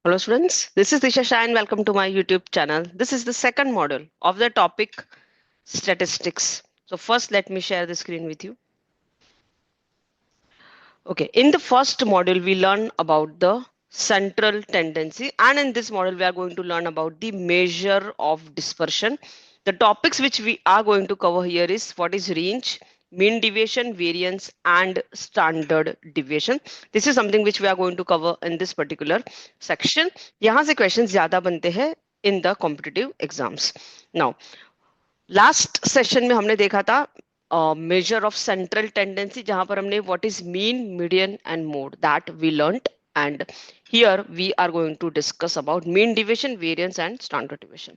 Hello students, this is Disha Shah and welcome to my YouTube channel. This is the second module of the topic statistics. So first let me share the screen with you. Okay, in the first module we learn about the central tendency, and in this module we are going to learn about the measure of dispersion. The topics which we are going to cover here is what is range, mean deviation, variance and standard deviation. This is something which we are going to cover in this particular section. यहाँ से questions ज़्यादा बनते हैं in the competitive exams. Now last session में हमने देखा था measure of central tendency, जहां पर हमने what is mean, median and mode that we learned, and here we are going to discuss about mean deviation, variance and standard deviation.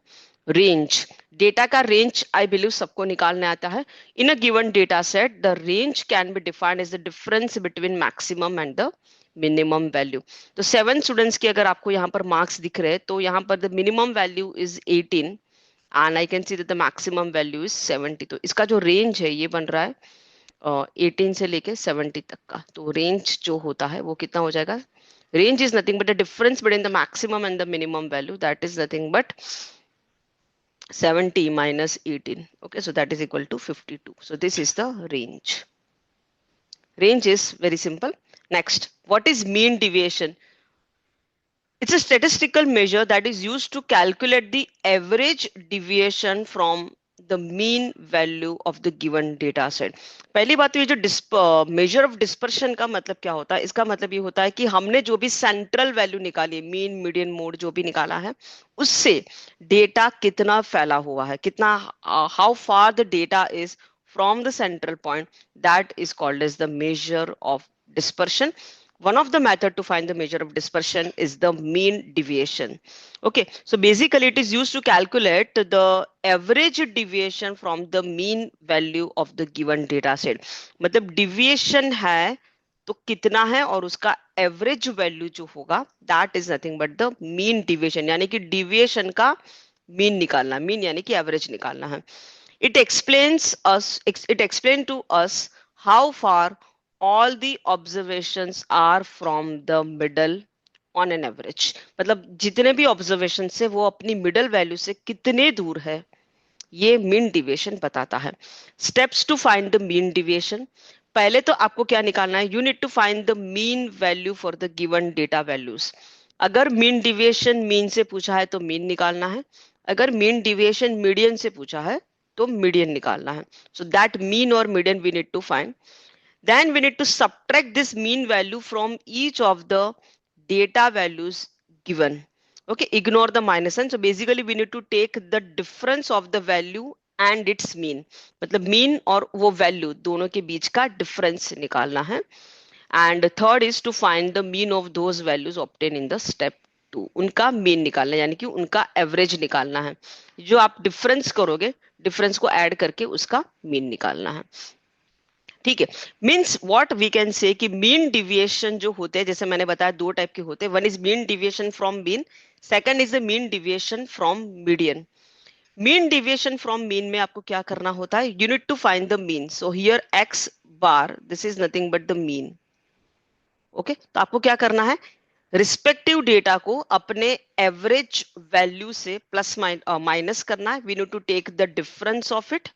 Range, data का range I believe सबको निकालने आता है. In a given data set the range can be defined as the difference between maximum and the minimum value. तो 7 students के अगर आपको यहाँ पर मार्क्स दिख रहे हैं तो यहाँ पर the minimum value is 18 and I can see that the maximum value is 70. तो इसका जो रेंज है ये बन रहा है 18 से लेके 70 तक का. तो रेंज जो होता है वो कितना हो जाएगा? Range is nothing but the difference between the maximum and the minimum value, that is nothing but 70 minus 18. Okay, so that is equal to 52. So this is the range. Range is very simple. Next, what is mean deviation? It's a statistical measure that is used to calculate the average deviation from the mean value of the given data set. पहली बात तो ये जो measure of dispersion का मतलब क्या होता है? इसका मतलब ये होता है कि हमने जो भी central value निकाली है, mean, median, mode जो भी निकाला है, उससे डेटा कितना फैला हुआ है, कितना how far the data is from the central point, that is called as the measure of dispersion. One of the method to find the measure of dispersion is the mean deviation. Okay, so basically it is used to calculate the average deviation from the mean value of the given data set. मतलब deviation है तो कितना है और उसका average value जो होगा that is nothing but the mean deviation, यानी कि डिविएशन का मीन निकालना, मीन यानी कि एवरेज निकालना है. It explain to us how far all the observations are from the middle on an average. मतलब जितने भी observations है वो अपनी middle value से कितने दूर है ये mean deviation बताता है. Steps to find the mean deviation. पहले तो आपको क्या निकालना है? You need to find the mean value for the given data values. अगर mean deviation mean से पूछा है तो mean निकालना है. अगर mean deviation median से पूछा है तो median निकालना है. So that mean or median we need to find. Then we need to subtract this mean value from each of the data values given. Okay, ignore the minus sign. So basically we need to take the difference of the value and its mean. मतलब mean और वो value दोनों के बीच का difference निकालना है. And third is to find the mean of those values obtained in the step 2. उनका mean निकालना है, यानी कि उनका average निकालना है. जो आप difference करोगे, difference को add करके उसका mean निकालना है. ठीक है. Means what we can say कि मीन डिविएशन जो होते हैं, जैसे मैंने बताया दो टाइप के होते हैं. One is mean deviation from mean, second is the mean deviation from median. Mean deviation from mean में आपको क्या करना होता है? You need to find the mean. So here X bar, this is nothing but the mean. Okay, तो आपको क्या करना है? रिस्पेक्टिव डेटा को अपने एवरेज वैल्यू से प्लस माइनस करना है. We need to take the difference of it.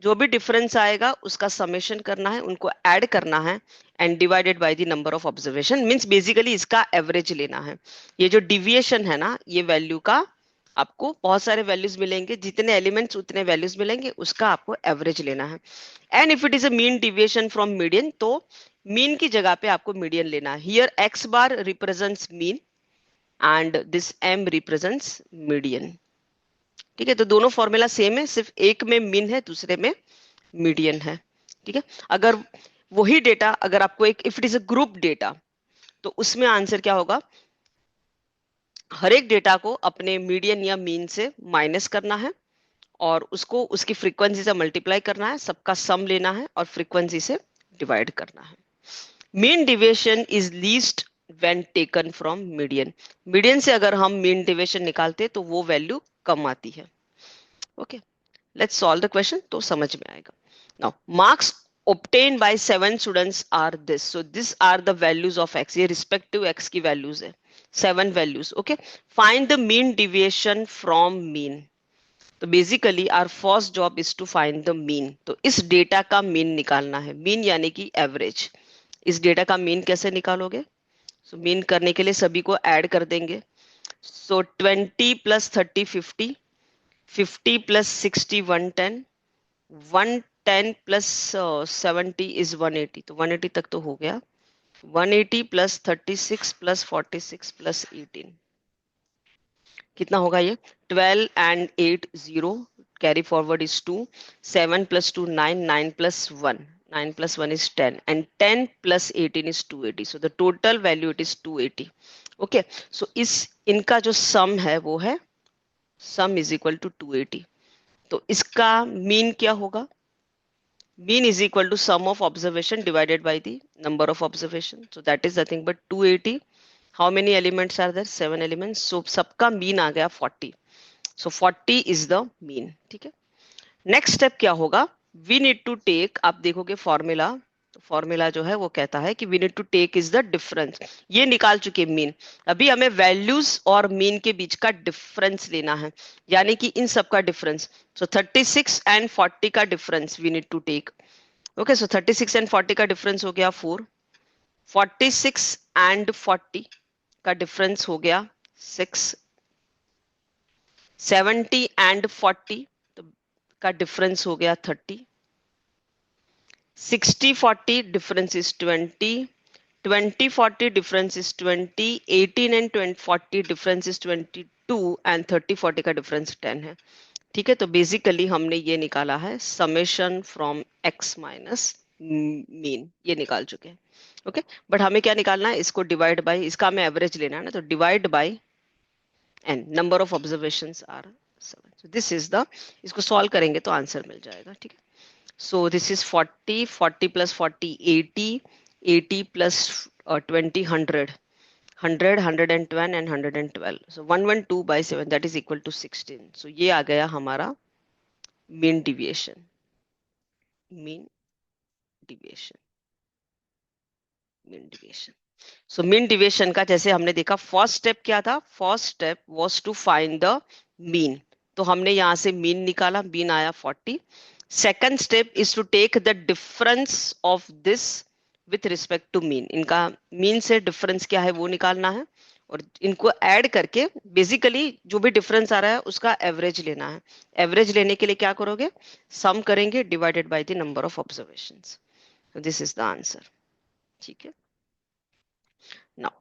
जो भी डिफरेंस आएगा उसका समेशन करना है, उनको ऐड करना है and divided by the number of observation. Means basically इसका एवरेज लेना है. ये जो डिविएशन है ना, ये वैल्यू का आपको बहुत सारे वैल्यूज मिलेंगे, जितने एलिमेंट्स उतने वैल्यूज मिलेंगे, उसका आपको एवरेज लेना है. And if it is a mean deviation from median, तो मीन की जगह पे आपको मीडियन लेना है. Here X bar represents mean and this M represents median. ठीक है, तो दोनों फॉर्मूला सेम है, सिर्फ एक में मीन है, दूसरे में मीडियन है. ठीक है, अगर वही डेटा अगर आपको एक if it is a group data तो उसमें आंसर क्या होगा? हर एक डेटा को अपने मीडियन या मीन से माइनस करना है और उसको उसकी फ्रीक्वेंसी से मल्टीप्लाई करना है, सबका सम लेना है और फ्रीक्वेंसी से डिवाइड करना है. Mean deviation is least when taken from median. Median से अगर हम मीन डिविएशन निकालते तो वो वैल्यू कम आती है. Okay, let's solve the question तो समझ में आएगा. Now marks obtained by 7 students are this. So these are the values of x. ये respective x की values है, 7 values. Okay, find the mean deviation from mean. तो basically our first job is to find the mean. तो इस data का mean निकालना है. Mean यानी कि एवरेज. इस डेटा का मीन कैसे निकालोगे? सो मीन करने के लिए सभी को ऐड कर देंगे. सो 20 प्लस 30 50, 50 प्लस 60 110, 110 प्लस 70 इज 180. तो 180 तक तो हो गया. 180 प्लस 36 प्लस 46 प्लस 18 कितना होगा ये? 12 and 8 0, carry forward is 2, 7 plus 2 9, 9 plus 1, 9 plus 1 is 10, and 10 plus 18 is 280. So the total value it is 280. Okay, so इस इनका जो sum है वो है sum is equal to 280. तो इसका mean क्या होगा? Mean is equal to sum of observation divided by the number of observation. So that is nothing but 280. How many elements are there? 7 elements. So सबका mean आ गया 40. So 40 is the mean. ठीक है. Next step क्या होगा? We need to take, आप देखोगे formula, तो formula जो है वो कहता है कि we need to take is the difference. ये निकाल चुके मीन. अभी हमें वैल्यूज और मीन के बीच का डिफरेंस लेना है, यानी कि इन सब का डिफरेंस. सो 36 एंड 40 का difference we need to take. Okay, so 36 and 40 का डिफरेंस हो गया 4. 46 एंड 40 का डिफरेंस हो गया 6. 70 एंड 40 का डिफरेंस हो गया 30. 60 40 difference is 20. 20 40 difference is 20. 18 and 40 difference is 22 and 30 40 का डिफरेंस 10 है. ठीक है, तो बेसिकली हमने ये निकाला है summation from x minus mean, ये निकाल चुके हैं. ओके, बट हमें क्या निकालना है? इसको डिवाइड बाय, इसका हमें एवरेज लेना है ना, तो divide by n, number of observations are 7. So this is the, इसको सॉल्व करेंगे तो आंसर मिल जाएगा. ठीक है, so this is 40, 40 plus 40 80, 80 plus 20 100, 100 110 and 112. So 112 by 7 that is equal to 16. So ये आ गया हमारा mean deviation. mean deviation mean deviation. So mean deviation का जैसे हमने देखा, फर्स्ट स्टेप क्या था? First step was to find the mean. तो हमने यहाँ से mean निकाला, mean आया 40. Second step is to take the difference of this with respect to mean. इनका मीन से डिफरेंस क्या है वो निकालना है, और इनको ऐड करके बेसिकली जो भी डिफरेंस आ रहा है उसका एवरेज लेना है. एवरेज लेने के लिए क्या करोगे? सम करेंगे divided by the number of observations. This is the answer. ठीक है, now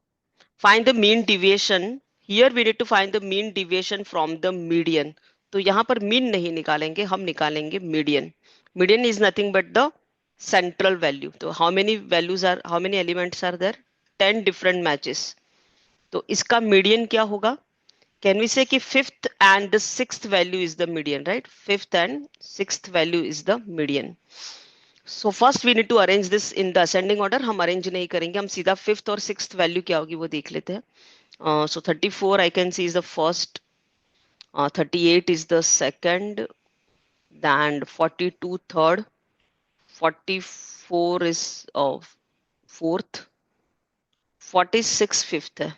find the mean deviation. Here we need to find the mean deviation from the median. तो यहाँ पर मीन नहीं निकालेंगे, हम निकालेंगे median. Median is nothing but the central value. तो how many values are, how many elements are there? 10 different matches. तो इसका मीडियन क्या होगा? कैन वी से कि fifth and the sixth value is the median, right? Fifth and sixth value is the median. So first we need to arrange this in the ascending order. हम arrange नहीं करेंगे, हम सीधा fifth और sixth value क्या होगी वो देख लेते हैं. So 34 I can see is the first, 38 is the second, then 42 third, 44 is fourth, 46 fifth है,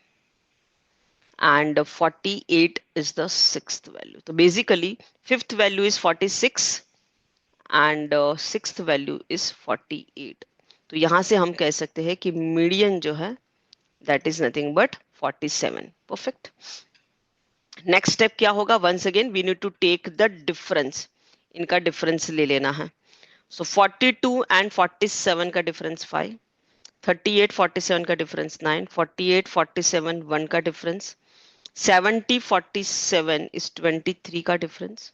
and 48 is the sixth value. So basically fifth value is 46 and sixth value is 48. तो यहाँ से हम कह सकते हैं कि मीडियन जो है that is nothing but 47. Perfect. Next step क्या होगा? Once again we need to take the difference. इनका डिफरेंस ले लेना है. सो 42 एंड 47 का डिफरेंस 5, 38 47 का डिफरेंस 9, 48 47 1 का डिफरेंस, 70 47 इज 23 का डिफरेंस,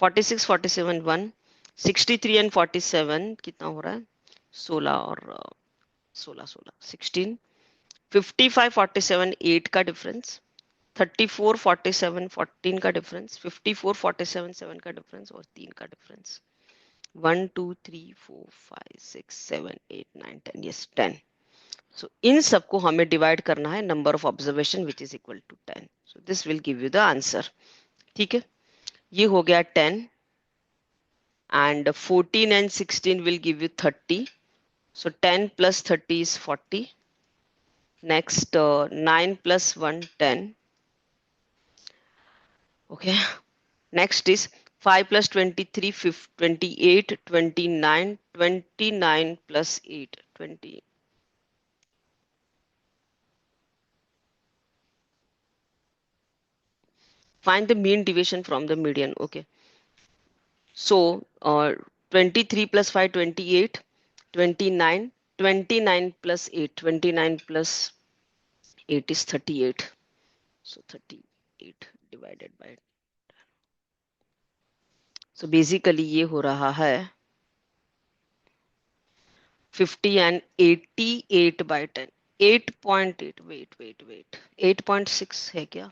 46 47 1, 63 एंड 47 कितना हो रहा है? 16 और 16 16 16, 55 47 8 का डिफरेंस, 34 47 14 का डिफरेंस, 54 47 7 का डिफरेंस और 3 का डिफरेंस. 1 2 3 4 5 6 7 8 9 10, यस 10. सो इन सबको हमें डिवाइड करना है number of observation which is equal to 10. So this will give you the answer. ठीक है, ये हो गया 10. and 14 and 16 will give you 30. So 10 plus 30 is 40. Next, 9 plus 1, 10. Okay. Next is 5 plus 23, 28, 29, 29 plus 8, 20. Find the mean deviation from the median. Okay. So 23 plus 5, 28, 29, 29 plus 8, 29 plus 8 is 38. So 38 divided by. So basically ये हो रहा है 50 and 88 by 10. 8.8. Wait. 8.6 है क्या?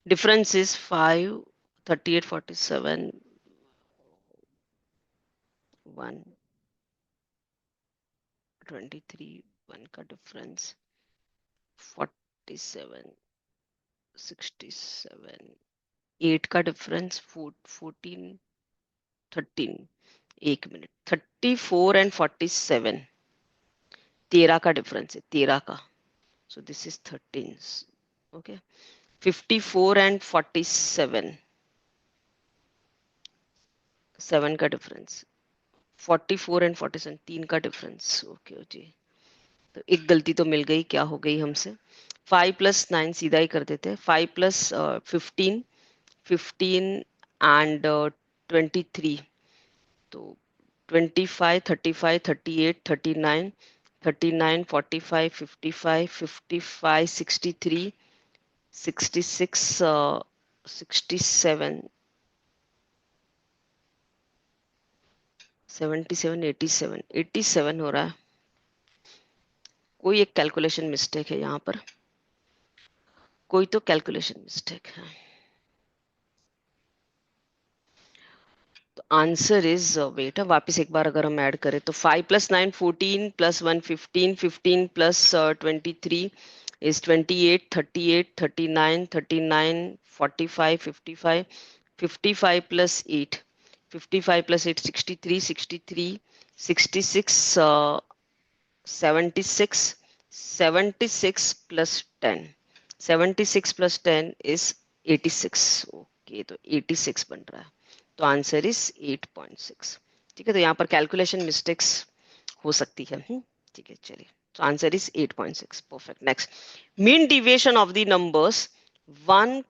Difference is 5, 38, 47, 1, 23, 1 का difference, 47, 67, 8 का difference, 14, 13, एक minute, 34 and 47, 13 का difference है, 13 का. So this is 13. Okay. 54 and 47, 7 का difference. 44 and 47, 3 का difference. Okay जी. तो एक गलती तो मिल गई. क्या हो गई हमसे? 5 plus 9 सीधा ही कर देते हैं. 5 plus 15, 15 and 23. तो 25, 35, 38, 39, 39, 45, 55, 55, 63, 66, 67, 77, 87, 87 हो रहा है. कोई एक कैलकुलेशन मिस्टेक है यहाँ पर. कोई तो कैलकुलेशन मिस्टेक है. तो आंसर इज वेट, वापस एक बार अगर हम ऐड करें तो 5 plus 9 14 plus 1 15, 15 plus 23 is 28, 38, 39, 39, 45, 55, 55 plus 8, 55 plus 8 63, 63, 66, 76, 76 plus 10, 76 plus 10 is 86. Okay, तो 86 बन रहा है. तो आंसर इज 8.6. ठीक है, तो यहाँ पर कैलकुलेशन मिस्टेक्स हो सकती है. ठीक है, चलिए. तो answer is 8.6. Perfect. Next, mean deviation of the numbers 1,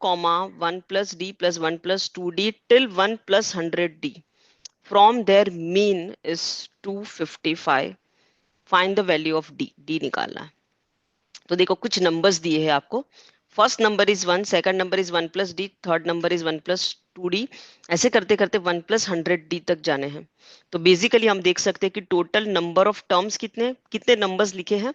1 plus d plus 1 plus 2d till 1 plus 100d from their mean is 255. Find the value of D. D निकालना है. तो देखो कुछ नंबर्स दिए हैं आपको. First number is 1, second number is 1 plus D, third number is 1 plus 2d. ऐसे करते करते 1 प्लस 100d तक जाने हैं. तो बेसिकली हम देख सकते हैं कि टोटल नंबर ऑफ टर्म्स कितने कितने नंबर्स लिखे हैं.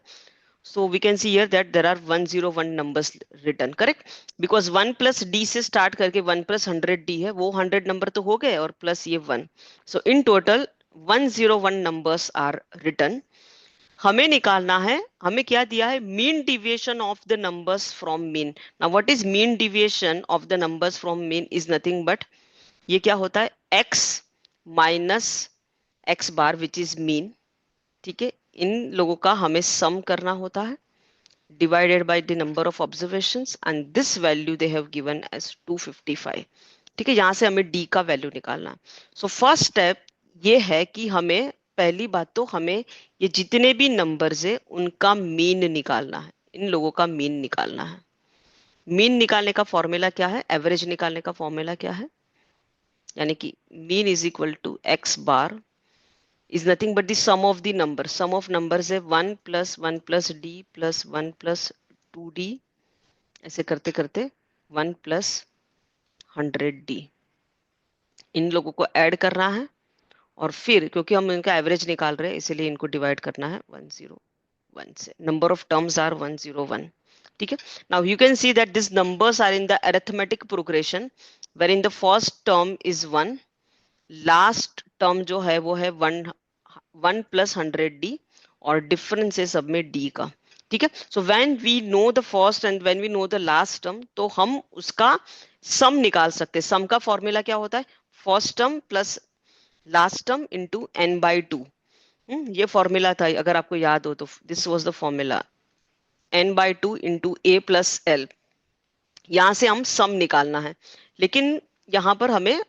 So we can see here that there are 101 numbers written, correct? Because 1 plus d से start करके 1 plus 100d है, वो 100 number तो हो गए और plus ये 1. So in total 101 numbers are written. हमें निकालना है, हमें क्या दिया है? Mean deviation of the numbers from mean. Now what is mean deviation of the numbers from mean? Is nothing but, ये क्या होता है? x minus X bar which is mean. ठीक है, इन लोगों का हमें सम करना होता है, divided by the number of observations, and this value they have given as 255. ठीक है, यहां से हमें d का वैल्यू निकालना है. सो फर्स्ट स्टेप ये है कि हमें, पहली बात तो हमें ये जितने भी नंबर्स है उनका मीन निकालना है. इन लोगों का मीन निकालना है. मीन निकालने का फॉर्मूला क्या है? एवरेज निकालने का फॉर्मूला क्या है? यानी कि mean is equal to X bar is nothing but the sum of the numbers. Sum of numbers है 1 plus 1 plus d plus 1 plus 2d. ऐसे करते करते 1 plus 100d. इन लोगों को ऐड करना है और फिर क्योंकि हम इनका एवरेज निकाल रहे हैं इसलिए इनको डिवाइड करना है 101 से. Number of terms are 101. ठीक है, now you can see that this numbers are in the arithmetic progression where in the first term is 1, last term जो है वो है 1 प्लस 100d और डिफरेंस है सब में d का. ठीक है, so when we know the first and when we know the last term तो हम उसका सम निकाल सकते हैं। सम का फॉर्मूला क्या होता है? First term plus last term into n by two. ये फॉर्मूला था, अगर आपको याद हो तो। This was the formula, n by two into a plus l. यहां से हम सम निकालना है, लेकिन यहाँ पर हमें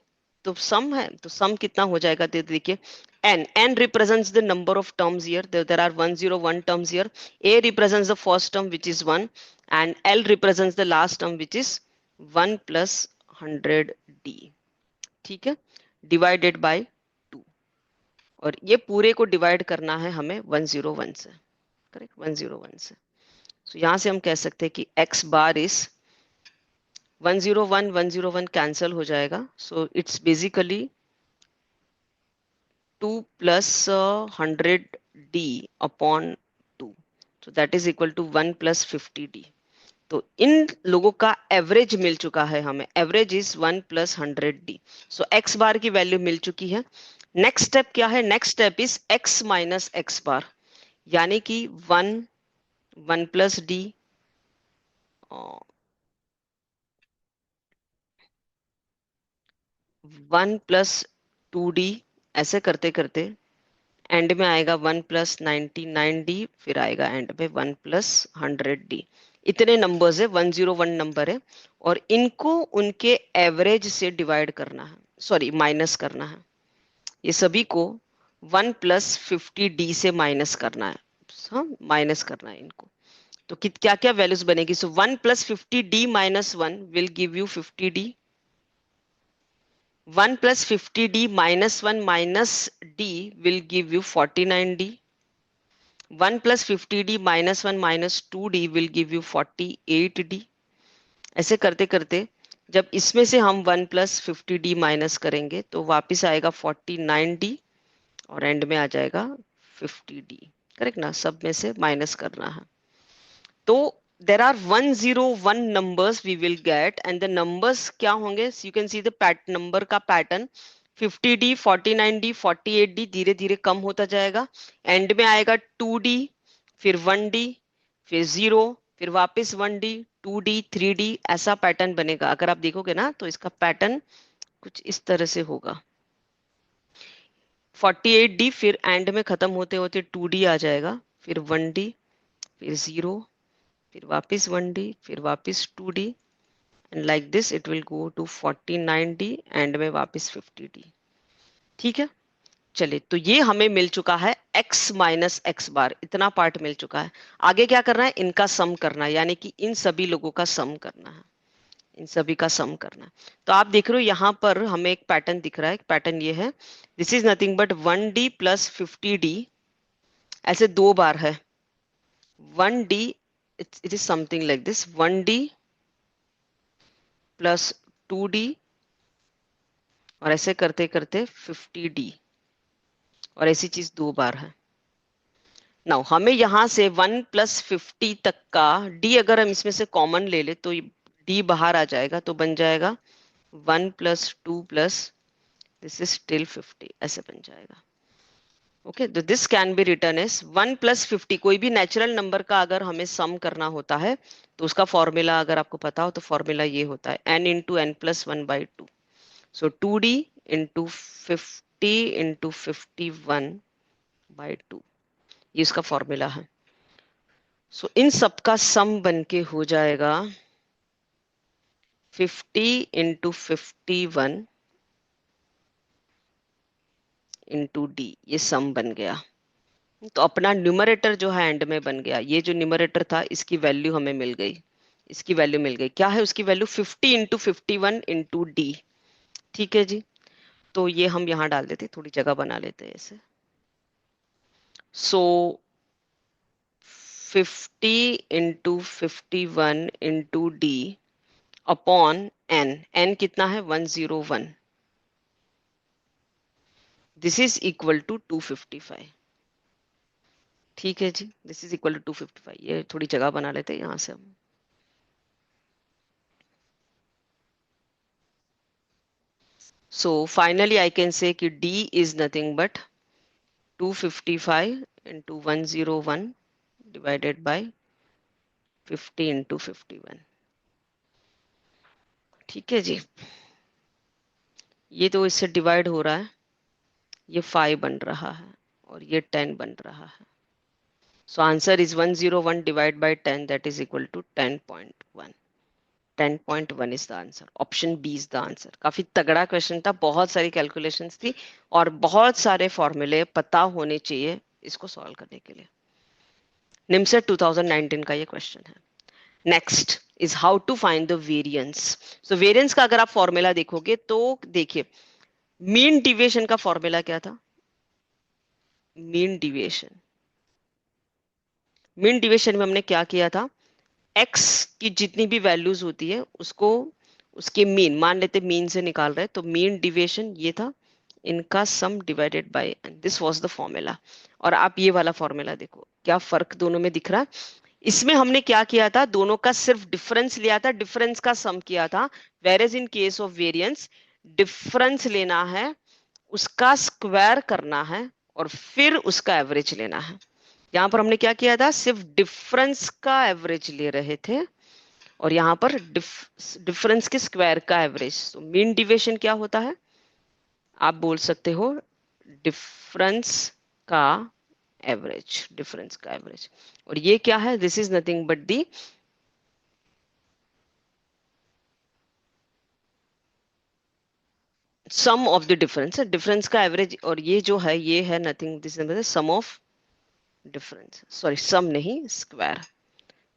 तो सम है, तो सम कितना हो जाएगा? देखिए, n represents the number of terms here. There are 101 terms here. A represents the first term, which is 1, and L represents the last term, which is 1 plus 100d. ठीक है, डिवाइडेड बाय 2। और ये पूरे को डिवाइड करना है हमें 101 से, करेक्ट, 101 से। so यहाँ से हम कह सकते हैं कि x बार इज 101 कैंसल हो जाएगा, so it's basically 2 plus 100d upon 2, so that is equal to 1 plus 50d। तो इन लोगों का एवरेज मिल चुका है हमें, average is 1 plus 100d। So X bar की वैल्यू मिल चुकी है। नेक्स्ट स्टेप क्या है? Next step is x minus X bar, यानी कि 1 प्लस डी, 1 प्लस 2d, ऐसे करते करते एंड में आएगा 1 प्लस 99d, फिर आएगा एंड में 1 प्लस 100d। इतने नंबर्स है, 101 नंबर है, और इनको उनके एवरेज से डिवाइड करना है, सॉरी माइनस करना है। ये सभी को 1 प्लस 50d से माइनस करना है। हाँ, माइनस करना है इनको। तो क्या क्या वैल्यूज बनेगी? सो 1 plus 50d minus 1 will give you 50d। 1 plus 50d minus 1 minus d will give you 49d. 1 plus 50d minus 1 minus 2d will give you 48d। ऐसे करते करते जब इसमें से हम 1 plus 50d माइनस करेंगे तो वापस आएगा 49d, और एंड में आ जाएगा 50d। करेक्ट ना? सब में से माइनस करना है। तो there are 101 numbers we will get, and the numbers क्या होंगे? So you can see the number का pattern, 50d, 49d, 48d धीरे धीरे कम होता जाएगा। एंड में आएगा 2d, फिर 1d, फिर 0, फिर वापस 1d, 2d, 3d, ऐसा पैटर्न बनेगा। अगर आप देखोगे ना तो इसका पैटर्न कुछ इस तरह से होगा। 48d फिर एंड में खत्म होते होते 2d आ जाएगा, फिर 1d, फिर 0, फिर वापस 1d, फिर वापस 2d, and like this it will go to 49d, and में वापस 50d। ठीक है, चलिए, तो ये हमें मिल चुका है x माइनस एक्स बार, इतना पार्ट मिल चुका है। आगे क्या करना है? इनका सम करना है, यानी कि इन सभी लोगों का सम करना है, इन सभी का सम करना है। तो आप देख रहे हो यहाँ पर हमें एक पैटर्न दिख रहा है। पैटर्न ये है, this is nothing but 1d plus 50d, ऐसे दो बार है। 1d, it is something like this, 1d plus 2d, और ऐसे करते करते 50d, और ऐसी चीज दो बार है। नाउ हमें यहां से 1 प्लस 50 तक का d अगर हम इसमें से कॉमन ले ले तो d बाहर आ जाएगा, तो बन जाएगा 1 plus 2 plus this is till 50, ऐसे बन जाएगा। ओके, तो this can be written as 1 plus 50। कोई भी नेचुरल नंबर का अगर हमें सम करना होता है तो उसका फॉर्मूला अगर आपको पता हो तो फॉर्मूला ये होता है n इंटू एन प्लस 1/2। सो 2d इंटू 50 इंटू 51/2, ये इसका फॉर्मूला है। सो इन सब का सम बन के हो जाएगा 50 इंटू 51 इंटू डी, ये सम बन गया। तो अपना न्यूमरेटर जो है एंड में बन गया। ये जो न्यूमरेटर था इसकी वैल्यू हमें मिल गई, इसकी वैल्यू मिल गई। क्या है उसकी वैल्यू? 50 into 51 into D. ठीक है जी, तो ये हम यहाँ डाल देते, थोड़ी जगह बना लेते हैं ऐसे। So 50 into 51 into d upon n, n कितना है? 101। This is equal to 255। ठीक है जी, दिस इज इक्वल टू 255। ये थोड़ी जगह बना लेते हैं यहाँ से हम। So finally I can say कि D is nothing but 255 into 101 divided by 50 into 51। ठीक है जी, ये तो इससे डिवाइड हो रहा है, ये 5 बन रहा है और ये 10 बन रहा है। So answer is 101 divide by 10 that is equal to 10.1। 10.1 is the answer, option B is the answer. काफी तगड़ा क्वेश्चन था, बहुत सारी कैलकुलेशंस थी और बहुत सारे फॉर्मूले पता होने चाहिए इसको सॉल्व करने के लिए। निमसेट 2019 का ये क्वेश्चन है। Next is how to find the variance. So variance का अगर आप फॉर्मूला देखोगे तो देखिए, मीन डिविएशन का फॉर्मूला क्या था? मीन डिविएशन, मीन डिविएशन में हमने क्या किया था, x की जितनी भी वैल्यूज होती है उसको उसके मीन मान लेते, मीन से निकाल रहे, तो मीन डिविएशन ये था, इनका सम divided by n, this was the formula. और आप ये वाला फॉर्मूला देखो, क्या फर्क दोनों में दिख रहा है? इसमें हमने क्या किया था, दोनों का सिर्फ डिफरेंस लिया था, डिफरेंस का सम किया था। Whereas in case of variance, difference लेना है, उसका स्क्वायर करना है और फिर उसका एवरेज लेना है। यहाँ पर हमने क्या किया था, सिर्फ डिफरेंस का एवरेज ले रहे थे और यहाँ पर डिफरेंस के स्क्वायर का एवरेज। तो मीन डिविएशन क्या होता है, आप बोल सकते हो डिफरेंस का एवरेज, डिफरेंस का एवरेज। और ये क्या है, this is nothing but the sum of the difference, difference का एवरेज। और ये जो है ये है nothing, this is sum of difference, sorry sum नहीं स्क्वायर,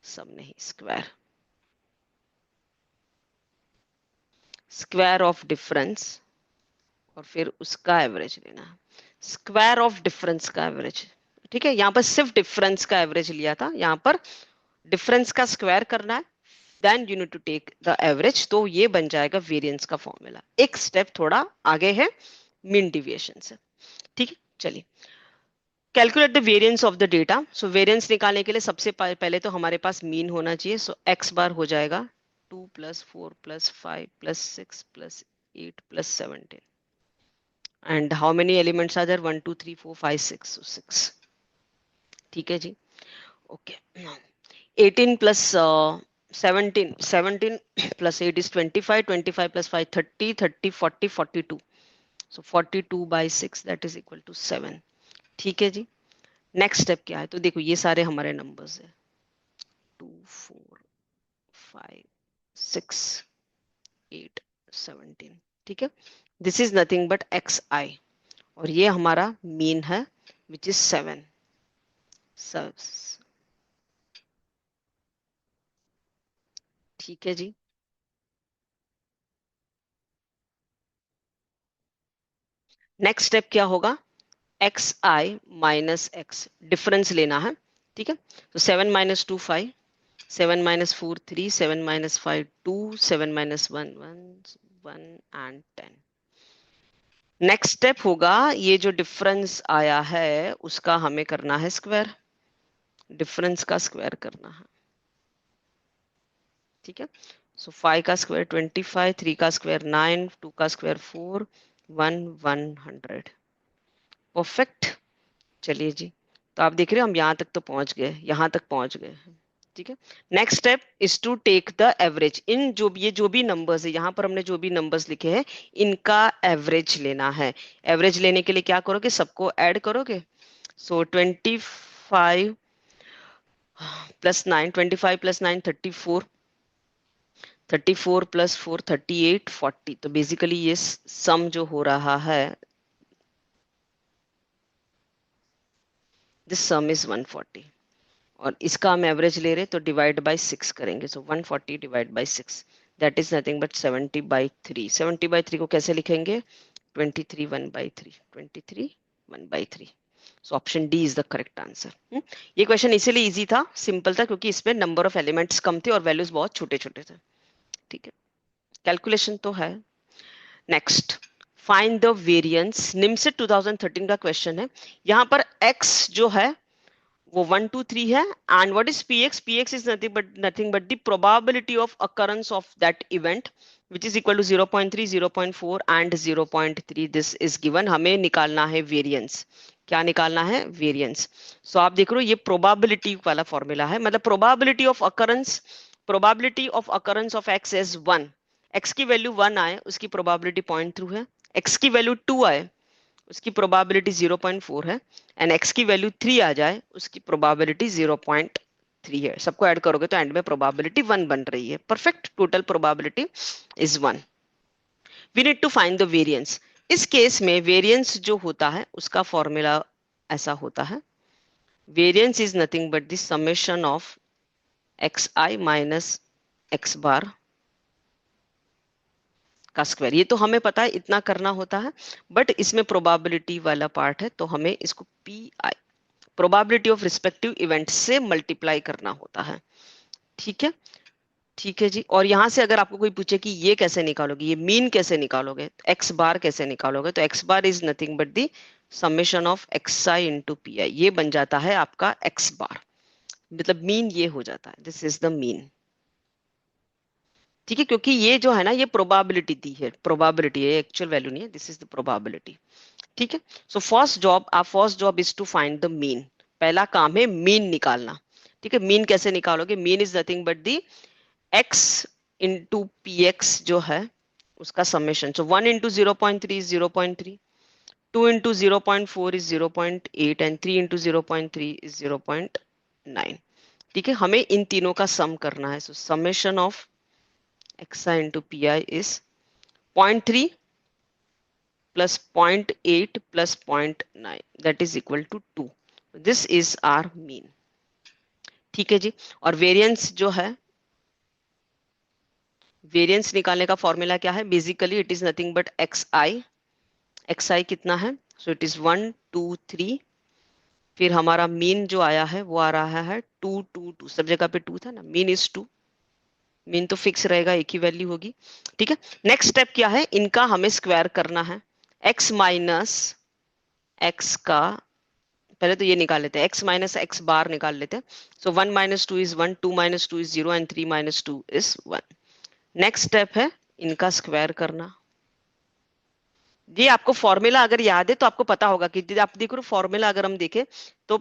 सम नहीं स्क्वायर, स्क्वायर ऑफ डिफरेंस और फिर उसका एवरेज लेना है, स्क्वायर ऑफ डिफरेंस का एवरेज। ठीक है, यहाँ पर सिर्फ डिफरेंस का एवरेज लिया था, यहाँ पर डिफरेंस का स्क्वायर करना है, then you need to take the average, तो ये बन जाएगा वेरिएंस का फॉर्मूला। एक स्टेप थोड़ा आगे है मीन डिविएशन से। ठीक है, चलिए calculate the variance of the data. So variance निकालने के लिए सबसे पहले तो हमारे पास मीन होना चाहिए। सो एक्स बार हो जाएगा 2 + 4 + 5 + 6 + 8 + 17 and how many elements are there, 1 2 3 4 5 6, so 6। ठीक है जी, okay. 18 + 17, 17 + 8 is 25, 25 + 5 30, 30 40 42, so 42/6 that is equal to 7। ठीक है जी, नेक्स्ट स्टेप क्या है, तो देखो ये सारे हमारे नंबर्स है 2 4 5 6 8 17। ठीक है, this is nothing but xi और ये हमारा मीन है विच इज 7। ठीक है जी, नेक्स्ट स्टेप क्या होगा, एक्स आई माइनस एक्स, डिफरेंस लेना है। ठीक है, तो 7 - 2 5, 7 - 4 3, 7 - 5 2, 7 - 1 1 1 and 10। नेक्स्ट स्टेप होगा, ये जो डिफरेंस आया है उसका हमें करना है स्क्वायर, डिफरेंस का स्क्वायर करना है। ठीक है, सो 5 का स्क्वायर 25, 3 का स्क्वायर 9, 2 का स्क्वायर 4, 1 100। परफेक्ट, चलिए जी, तो आप देख रहे हो हम यहाँ तक तो पहुंच गए, यहाँ तक पहुंच गए। ठीक है, next step is to take the average. इन जो ये जो भी नंबर्स है, यहाँ पर हमने जो भी नंबर्स लिखे हैं इनका एवरेज लेना है। एवरेज लेने के लिए क्या करोगे, सबको ऐड करोगे। सो 25 + 9, 25 + 9 34, 34 + 4 38 40। तो बेसिकली ये सम जो हो रहा है, दिस सम इज 140 और इसका हम एवरेज ले रहे तो डिवाइड बाय 6 करेंगे। सो 140 divide by 6 that is nothing but 70/3। 70/3 को कैसे लिखेंगे, 23 1/3, 23 1/3। So option D is the correct answer. ये क्वेश्चन इसीलिए इजी था, सिंपल था, क्योंकि इसमें नंबर ऑफ एलिमेंट्स कम थे और वैल्यूज बहुत छोटे छोटे थे। ठीक है, कैलकुलेशन तो है। Next, find the variance. NIMCET 2013 का क्वेश्चन है। यहाँ पर x जो है वो 1 2 3 है and what is px, px is nothing but the probability of occurrence of that event which is equal to 0.3 0.4 and 0.3। This is given, हमें निकालना है वेरिएंस। क्या निकालना है, वेरिएंस। सो आप देख रहे हो ये प्रोबेबिलिटी वाला फॉर्मूला है, मतलब probability of occurrence, probability of occurrence of x is 1, x की वैल्यू 1 आए उसकी प्रोबेबिलिटी 0.3 है, x की वैल्यू 2 आए उसकी प्रोबेबिलिटी 0.4 है, एंड x की वैल्यू 3 आ जाए उसकी प्रोबेबिलिटी 0.3 है। सबको ऐड करोगे तो एंड में प्रोबेबिलिटी 1 बन रही है। Perfect, total probability is 1। We need to find the variance. इस केस में वेरिएंस जो होता है उसका फॉर्मूला ऐसा होता है, variance is nothing but the summation of xi minus x bar का स्क्वायर। ये तो हमें पता है, इतना करना होता है, बट इसमें प्रोबेबिलिटी वाला पार्ट है तो हमें इसको P I, probability of respective event से मल्टीप्लाई करना होता है। ठीक है, ठीक है जी। और यहां से अगर आपको कोई पूछे कि ये कैसे निकालोगे, ये मीन कैसे निकालोगे, एक्स बार कैसे निकालोगे, तो x bar is nothing but the summation of X I into P आई, ये बन जाता है आपका एक्स बार, मतलब मीन ये हो जाता है, दिस इज द मीन। ठीक है, क्योंकि ये जो है ना ये प्रोबेबिलिटी दी है, प्रोबेबिलिटी है, एक्चुअल वैल्यू नहीं है, दिस इज द प्रोबेबिलिटी। ठीक है, so first job is to find the mean. पहला काम है मीन निकालना। ठीक है, मीन कैसे निकालोगे, mean is nothing but the x into P x जो है उसका summation. So 1 into 0.3 is 0.3, 2 into 0.4 is 0.8 and 3 into 0.3 is 0.9। ठीक है, हमें इन तीनों का सम करना है। सो summation of xi into P I is 0.3 plus 0.8 plus 0.9 that is equal to 2. This is our mean. ठीक है जी। और वेरिएंस जो है, वेरिएंस निकालने का फॉर्मूला क्या है, basically it is nothing but X I कितना है, सो इट इज 1 2 3, फिर हमारा मीन जो आया है वो आ रहा है 2 2 2, सब जगह पे 2 था ना, मीन इज 2, मीन तो फिक्स रहेगा, एक ही वैल्यू होगी। ठीक है, नेक्स्ट स्टेप क्या है, इनका हमें स्क्वायर करना है। x माइनस एक्स का, पहले तो ये निकाल लेते हैं, x माइनस एक्स बार निकाल लेते हैं। सो 1 minus 2 is 1, 2 minus 2 is 0 and 3 minus 2 is 1। Next step है इनका स्क्वायर करना। ये आपको फॉर्मूला अगर याद है तो आपको पता होगा कि आप देखो फॉर्मूला अगर हम देखें तो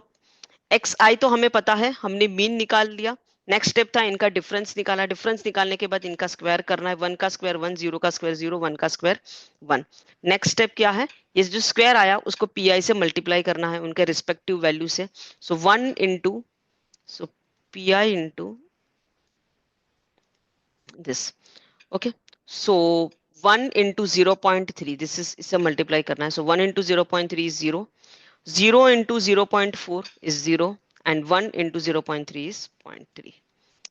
एक्स आई तो हमें पता है, हमने मीन निकाल लिया। नेक्स्ट स्टेप था इनका डिफरेंस निकालना, डिफरेंस निकालने के बाद इनका स्क्वायर करना है, 1 का स्क्वायर 1, 0 का स्क्वायर 0, 1 का स्क्वायर 1। नेक्स्ट स्टेप क्या है, ये जो स्क्वायर आया उसको पी आई से मल्टीप्लाई करना है उनके रिस्पेक्टिव वैल्यू से। सो 1 into, so P I into this, okay. So 1 into 0.3, this is, इससे मल्टीप्लाई करना है। So 1 into 0.3 is 0, 0 into 0.4 is 0 and 1 into 0.3 is 0.3।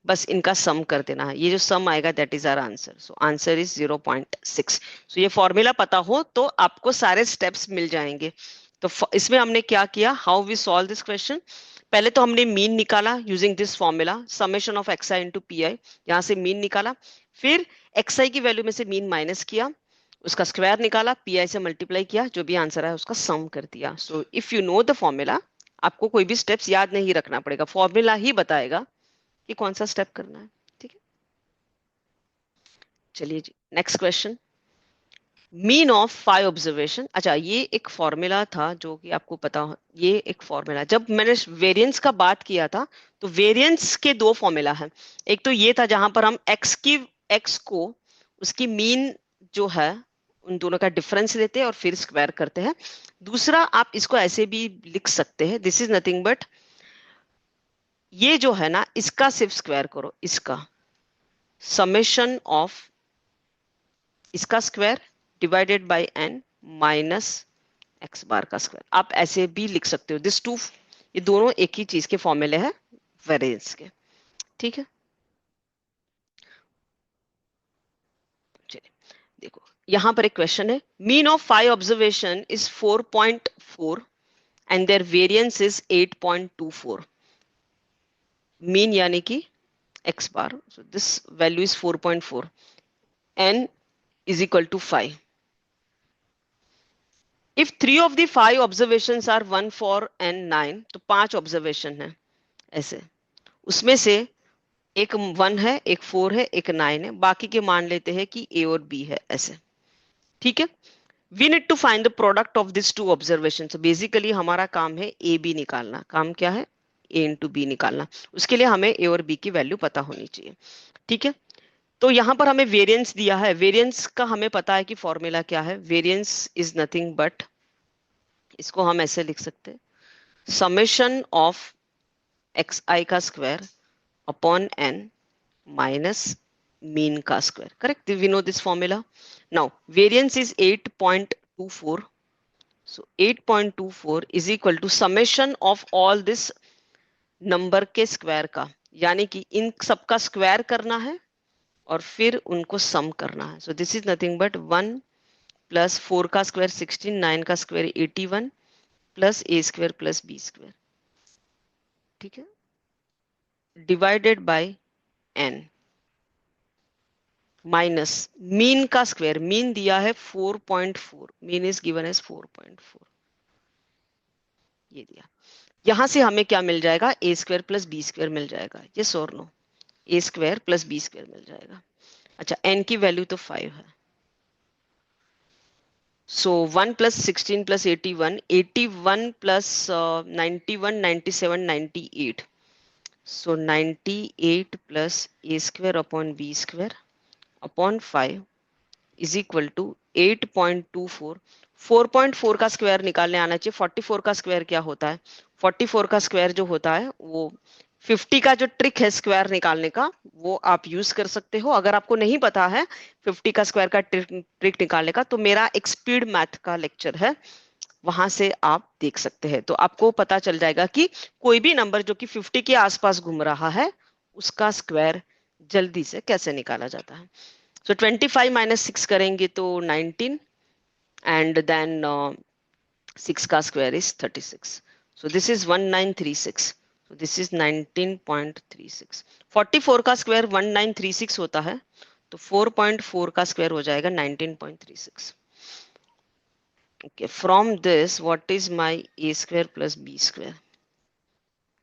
बस इनका सम कर देना है, ये जो सम आएगा that is our answer. So answer is 0.6। So ये फॉर्मूला पता हो तो आपको सारे स्टेप्स मिल जाएंगे। तो इसमें हमने क्या किया, how we solve this question, पहले तो हमने मीन निकाला using this formula summation of X I into P I, यहाँ से मीन निकाला, फिर एक्स आई की वैल्यू में से मीन माइनस किया, उसका स्क्वायर निकाला, पी आई से मल्टीप्लाई किया, जो भी आंसर है उसका सम कर दिया। So if you know the formula, आपको कोई भी स्टेप्स याद नहीं रखना पड़ेगा, फॉर्मूला ही बताएगा कि कौन सा स्टेप करना है। ठीक है, चलिए जी next question, mean of 5 observation. अच्छा, ये एक फॉर्मूला था जो कि आपको पता हो, ये एक फॉर्मूला, जब मैंने वेरिएंस का बात किया था तो वेरिएंस के दो फॉर्मूला है। एक तो ये था जहां पर हम एक्स को उसकी मीन जो है उन दोनों का डिफरेंस लेते हैं और फिर स्क्वायर करते हैं। दूसरा आप इसको ऐसे भी लिख सकते हैं, दिस इज नथिंग बट, ये जो है ना इसका सिर्फ स्क्वायर करो, इसका समेशन ऑफ इसका square divided by n minus X bar का स्क्वायर, आप ऐसे भी लिख सकते हो। दिस टू, ये दोनों एक ही चीज के फॉर्मूले हैं वेरिएंस के। ठीक है, चलिए देखो यहां पर एक क्वेश्चन है, mean of 5 observation is 4.4 and their variance is 8.24। Mean यानी कि X bar, so this value is 4.4, n is equal to 5। if 3 of the 5 observations are 1 4 and 9, तो 5 ऑब्जर्वेशन है ऐसे, उसमें से एक 1 है, एक 4 है, एक 9 है, बाकी के मान लेते हैं कि a और b है ऐसे। ठीक है, we need to find the product of these two observations। so basically हमारा काम है a b निकालना, काम क्या है, a into b निकालना। उसके लिए हमें a और b की वैल्यू पता होनी चाहिए। ठीक है, तो यहाँ पर हमें वेरिएंस दिया है, वेरिएंस का हमें पता है कि फॉर्मूला क्या है, वेरिएंस इज नथिंग बट, इसको हम ऐसे लिख सकते हैं, समेशन ऑफ एक्स आई का square upon N minus mean का square, correct, we know this formula. Now variance is 8.24, so 8.24 is equal to summation of all this number के square का, यानी कि इन सबका स्क्वायर करना है और फिर उनको सम करना है. So this is nothing but 1 plus 4 का स्क्वायर 16, 9 का square 81 plus A square plus B square, ठीक है, divided by N minus mean का स्क्वायर, मीन दिया है 4.4, मीन इज गिवन एज 4.4, ये दिया. यहां से हमें क्या मिल जाएगा, A square plus B square मिल जाएगा, यस और no, A square plus B square मिल जाएगा. अच्छा, एन की वैल्यू तो 5 है, so 1 plus 16 plus 81, 81 plus 91, 97, 98, so 98 plus A square upon B square upon 5 is equal to 8.24. 4.4 का स्क्वायर निकालने आना चाहिए. 44 का स्क्वायर क्या होता है, 44 का स्क्वायर जो होता है वो 50 का जो ट्रिक है स्क्वायर निकालने का, वो आप यूज कर सकते हो. अगर आपको नहीं पता है 50 का स्क्वायर का ट्रिक निकालने का, तो मेरा एक स्पीड मैथ का लेक्चर है, वहां से आप देख सकते हैं. तो आपको पता चल जाएगा कि कोई भी नंबर जो कि 50 के आसपास घूम रहा है उसका स्क्वायर जल्दी से कैसे निकाला जाता है. So 25 minus 6 करेंगे तो 19, and then 6 का square is 36. So this is 1936. So this is 19.36. 44 का square 1936 होता है, तो 4.4 का square हो जाएगा 19.36. Okay, from this what is my a square plus b square?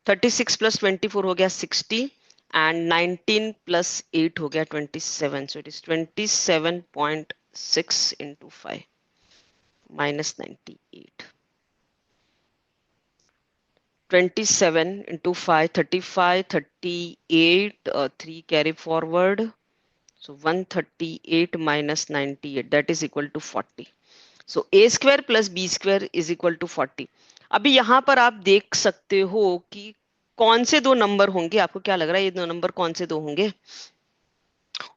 36 plus 24 हो गया 60, and 19 plus 8 हो गया 27. So it is 27.6 into 5 minus 98. 27 into 5, 35, 38, 3 carry forward. So 138 minus 98, that is equal to 40. So a square plus b square is equal to 40. अभी यहाँ पर आप देख सकते हो कि कौन से दो नंबर होंगे, आपको क्या लग रहा है ये दो नंबर कौन से दो होंगे?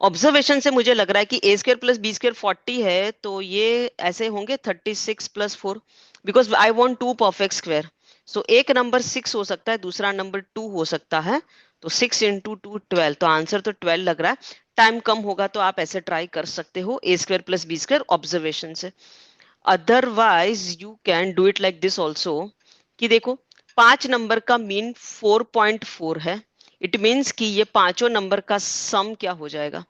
ऑब्जर्वेशन से मुझे लग रहा है कि A square plus B square 40 है, तो ये ऐसे होंगे 36 plus 4, because I want to perfect square. So एक नंबर 6 हो सकता है, दूसरा नंबर 2 हो सकता है, तो 6 इंटू 2 12, तो आंसर तो 12 लग रहा है. टाइम कम होगा तो आप ऐसे ट्राई कर सकते हो A square plus B square observation से. Otherwise you can do it like this also, कि देखो 5 नंबर का मीन 4.4 है, इट मीन्स कि ये पांचों नंबर का सम क्या हो जाएगा,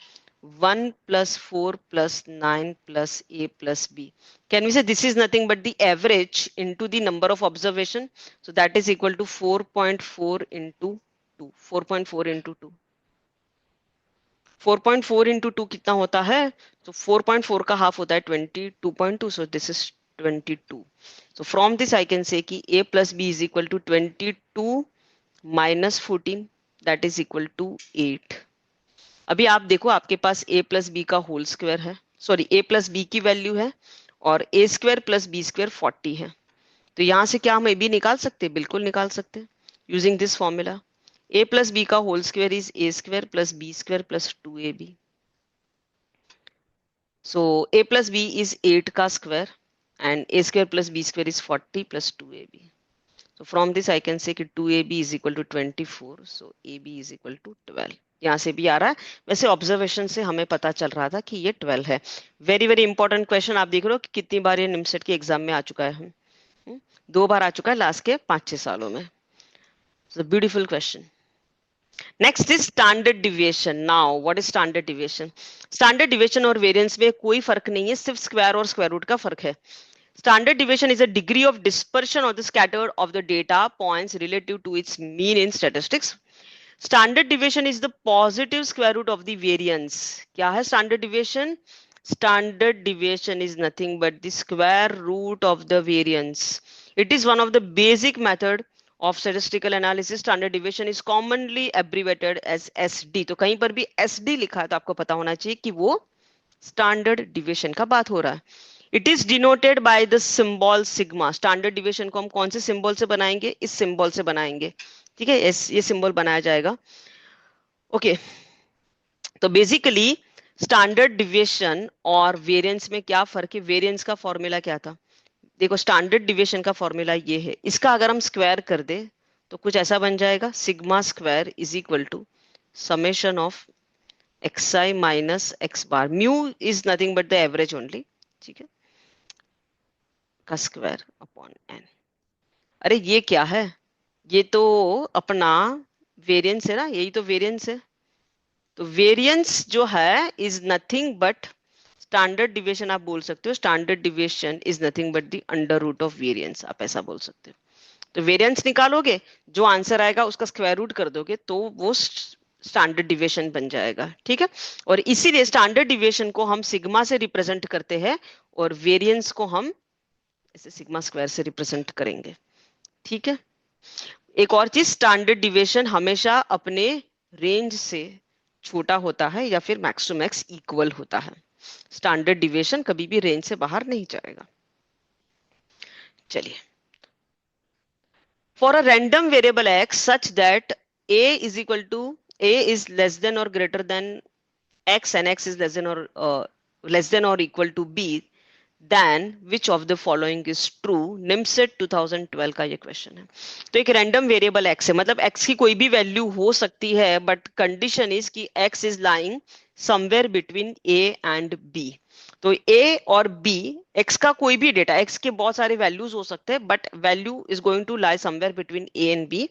1 plus 4 plus 9 plus a plus b. Can we say this is nothing but the average into the number of observation? So that is equal to 4.4 into 2. 4.4 into 2. 4.4 into 2 कितना होता है? So 4.4 का half होता है 22.2. So this is 22. So from this I can say कि a plus b is equal to 22 minus 14, that is equal to 8. अभी आप देखो आपके पास a प्लस बी का होल स्क्वायर है, सॉरी a प्लस बी की वैल्यू है और a square plus B square 40 है. तो यहां से क्या हम a b निकाल सकते हैं? बिल्कुल निकाल सकते हैं using this formula. a plus B का whole square is a square plus B square plus 2ab. So a plus B is 8 का square and a square plus b square is 40 plus 2ab. So from this I can say कि 2ab is equal to 24. So ab is equal to 12. यहाँ से भी आ रहा है. वैसे observation से हमें पता चल रहा था कि ये 12 है. Very very important question. आप देख रहे हो कि कितनी बार ये निमसेट के एग्जाम में आ चुका है. 2 बार आ चुका है लास्ट के 5-6 सालों में. Beautiful question. Next is standard deviation. Now what is standard deviation? Standard deviation और वेरिएंस में कोई फर्क नहीं है, सिर्फ स्क्वायर और स्क्वायर रूट का फर्क है. Standard deviation is a degree of dispersion of the scattered of the data points relative to its mean in statistics. Standard deviation is the positive square root of the variance. क्या है standard deviation? Standard deviation is nothing but the square root of the variance. It is one of the basic method of statistical analysis standard deviation is commonly abbreviated as SD. तो कहीं पर भी SD लिखा है तो आपको पता होना चाहिए कि वो स्टैंडर्ड डिविएशन का बात हो रहा है। It is denoted by the symbol sigma. Standard deviation को हम कौन से सिंबल से बनाएंगे? इस सिंबल से बनाएंगे, ठीक है, ये सिंबल बनाया जाएगा। ओके, तो बेसिकली स्टैंडर्ड डिविएशन और वेरिएंस में क्या फर्क है? वेरिएंस का फॉर्मूला क्या था? देखो, स्टैंडर्ड डिविएशन का फॉर्मूला ये है, इसका अगर हम स्क्वायर कर दे तो कुछ ऐसा बन जाएगा, sigma square is equal to summation of xi minus x bar. Mu is nothing but the average only, ठीक है, का स्क्वायर अपॉन n। अरे ये क्या है? ये तो अपना वेरिएंस है ना, यही तो वेरिएंस है। तो वेरिएंस जो है is nothing but standard deviation, आप बोल सकते हो standard deviation is nothing but the under root of variance, आप ऐसा बोल सकते हो। तो वेरिएंस निकालोगे, जो आंसर आएगा उसका स्क्वायर रूट कर दोगे तो वो स्टैंडर्ड डिविएशन बन जाएगा, ठीक है। और इसीलिए स्टैंडर्ड डिविएशन को हम सिग्मा से रिप्रेजेंट करते हैं और वेरिएंस को हम इसे सिग्मा स्क्वायर से रिप्रेजेंट करेंगे, ठीक है। एक और चीज, स्टैंडर्ड डिविएशन हमेशा अपने रेंज से छोटा होता है या फिर मैक्स टू मैक्स इक्वल होता है। स्टैंडर्ड डिविएशन कभी भी रेंज से बाहर नहीं जाएगा। चलिए, for a random variable x such that a is equal to a is less than or greater than x and x is less than or equal to b, then which of the following is true? NIMCET 2012 का ये question है। तो एक random variable x है, मतलब x की कोई भी वैल्यू हो सकती है, बट कंडीशन इज कि x is lying somewhere between a and b। तो a और b, x का कोई भी डेटा, x के बहुत सारे वैल्यूज हो सकते हैं, but value is going to lie somewhere between a and b।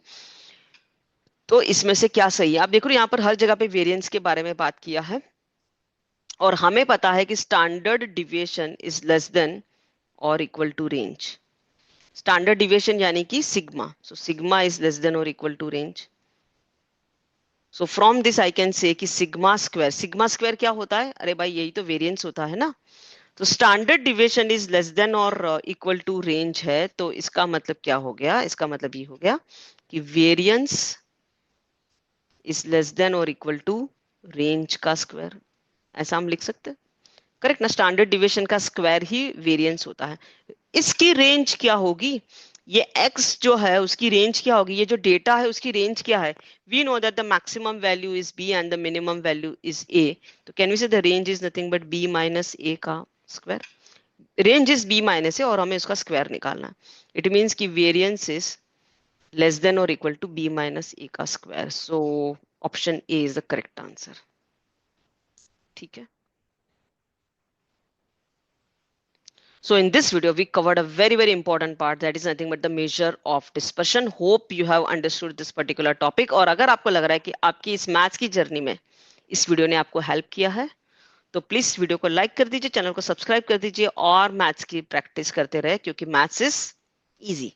तो इसमें से क्या सही है? आप देखो यहाँ पर हर जगह पे वेरिएंस के बारे में बात किया है और हमें पता है कि standard deviation is less than और equal to range. Standard deviation यानी कि sigma, so sigma is less than और equal to range. So from this I can say कि सिग्मा स्क्वायर क्या होता है? अरे भाई यही तो वेरिएंस होता है ना। तो standard deviation is less than और इक्वल टू रेंज है, तो इसका मतलब क्या हो गया? इसका मतलब ये हो गया कि वेरिएंस इज लेस देन और इक्वल टू रेंज का स्क्वायर, ऐसा हम लिख सकते हैं, करेक्ट ना। स्टैंडर्ड डिविएशन का स्क्वायर ही वेरिएंस होता है। इसकी रेंज क्या होगी? ये x जो है उसकी रेंज क्या होगी? ये जो डेटा है उसकी रेंज क्या है? We know that the maximum value is b and the minimum value is a। तो can we say the range is nothing but b minus a का square. Range is b minus a और हमें उसका square निकालना है। It means कि variance is less than और equal to b minus a का square. So option A is the correct answer, ठीक है। So in this video, we covered a very important part, that is nothing but the measure of dispersion. Hope you have understood this particular topic. और अगर आपको लग रहा है कि आपकी इस मैथ्स की जर्नी में इस वीडियो ने आपको हेल्प किया है, तो प्लीज वीडियो को लाइक कर दीजिए, चैनल को सब्सक्राइब कर दीजिए और मैथ्स की प्रैक्टिस करते रहे, क्योंकि मैथ्स इज इजी।